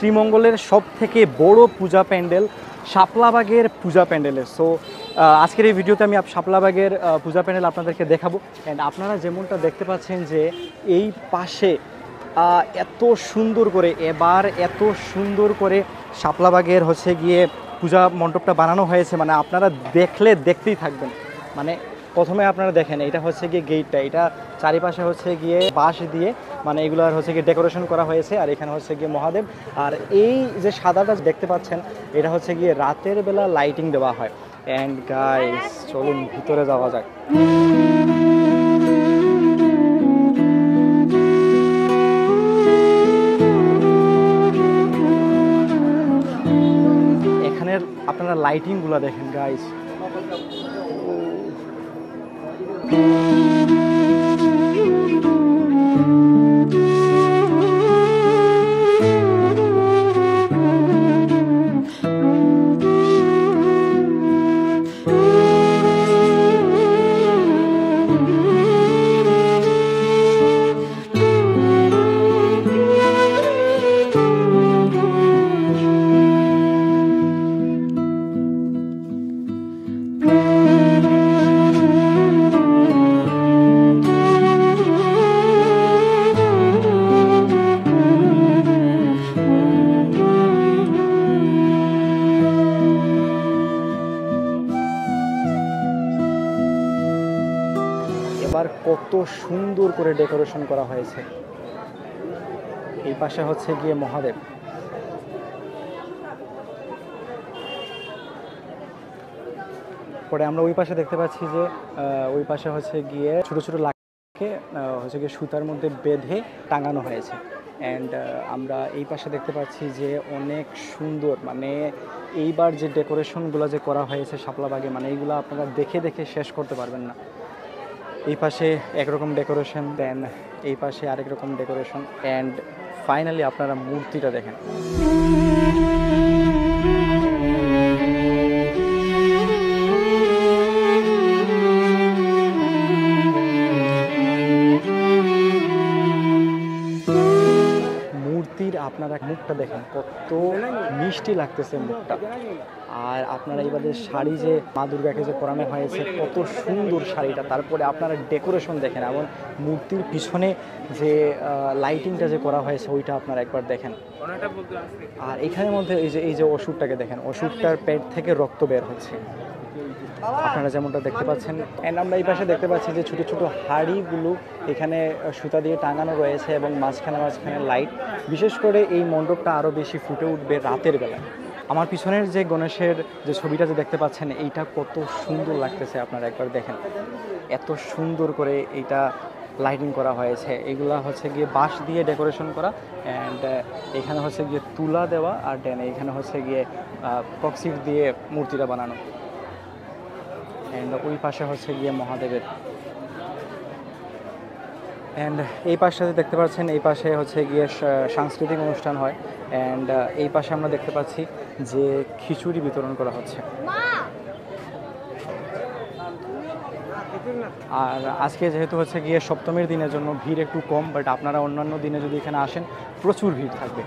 শ্রীমঙ্গলের সবথেকে বড় পূজা প্যান্ডেল শাপলাবাগের পূজা প্যান্ডেলের। সো আজকের এই ভিডিওতে আমি শাপলাবাগের পূজা প্যান্ডেল আপনাদেরকে দেখাবো। অ্যান্ড আপনারা যেমনটা দেখতে পাচ্ছেন যে এই পাশে এত সুন্দর করে এত সুন্দর করে শাপলাবাগের গিয়ে পূজা মণ্ডপটা বানানো হয়েছে, মানে আপনারা দেখতেই থাকবেন। মানে প্রথমে আপনারা দেখেন এটা গিয়ে গেটটা, এটা চারিপাশে গিয়ে বাঁশ দিয়ে মানে এগুলোর গিয়ে ডেকোরেশন করা হয়েছে। আর এখানে গিয়ে মহাদেব, আর এই যে সাদাটা দেখতে পাচ্ছেন এটা গিয়ে রাতের বেলা লাইটিং দেওয়া হয়। অ্যান্ড গাইস চলুন ভিতরে যাওয়া যাক। এখানের আপনারা লাইটিংগুলো দেখেন গাইস। এবার কত সুন্দর করে ডেকোরেশন করা হয়েছে। এই পাশে গিয়ে মহাদেব, পরে আমরা ওই পাশে দেখতে পাচ্ছি যে ওই পাশে গিয়ে ছোট ছোট লাকড়িকে গিয়ে সুতার মধ্যে বেঁধে টাঙানো হয়েছে। অ্যান্ড আমরা এই পাশে দেখতে পাচ্ছি যে অনেক সুন্দর, মানে এইবার যে ডেকোরেশনগুলো যে করা হয়েছে শাপলাবাগে, মানে এইগুলো আপনারা দেখে শেষ করতে পারবেন না। এই পাশে একরকম ডেকোরেশন, দেন এই পাশে আরেক রকম ডেকোরেশন, অ্যান্ড ফাইনালি আপনারা মূর্তিটা দেখেন। মূর্তির আপনারা মুখটা দেখেন, কত মিষ্টি লাগতেছে মুখটা। আর আপনারা এবার যে শাড়ি যে মা দুর্গাকে যে পরানো হয়েছে, কত সুন্দর শাড়িটা। তারপরে আপনারা ডেকোরেশন দেখেন এবং মূর্তির পিছনে যে লাইটিংটা যে করা হয়েছে ওইটা আপনারা একবার দেখেন। আর এখানের মধ্যে এই যে অসুরটাকে দেখেন, অসুরটার পেট থেকে রক্ত বের হচ্ছে আপনারা যেমনটা দেখতে পাচ্ছেন। অ্যান্ড আমরা এই পাশে দেখতে পাচ্ছি যে ছোটো ছোটো হাঁড়িগুলো এখানে সুতা দিয়ে টাঙানো রয়েছে এবং মাঝখানে লাইট। বিশেষ করে এই মণ্ডপটা আরও বেশি ফুটে উঠবে রাতের বেলায়। আমার পিছনের যে গণেশের যে ছবিটা যে দেখতে পাচ্ছেন, এইটা কত সুন্দর লাগতেছে আপনারা একবার দেখেন। এত সুন্দর করে এইটা লাইটিং করা হয়েছে। এগুলা গিয়ে বাঁশ দিয়ে ডেকোরেশন করা, অ্যান্ড এখানে গিয়ে তুলা দেওয়া, আর দেন এখানে গিয়ে কক্সিট দিয়ে মূর্তিটা বানানো। অ্যান্ড ওই পাশে গিয়ে মহাদেবের। অ্যান্ড এই পাশটাতে দেখতে পাচ্ছেন, এই পাশে গিয়ে সাংস্কৃতিক অনুষ্ঠান হয়। অ্যান্ড এই পাশে আমরা দেখতে পাচ্ছি যে খিচুড়ি বিতরণ করা হচ্ছে। আর আজকে যেহেতু গিয়ে সপ্তমীর দিনের জন্য ভিড় একটু কম, বাট আপনারা অন্যান্য দিনে যদি এখানে আসেন প্রচুর ভিড় থাকবে।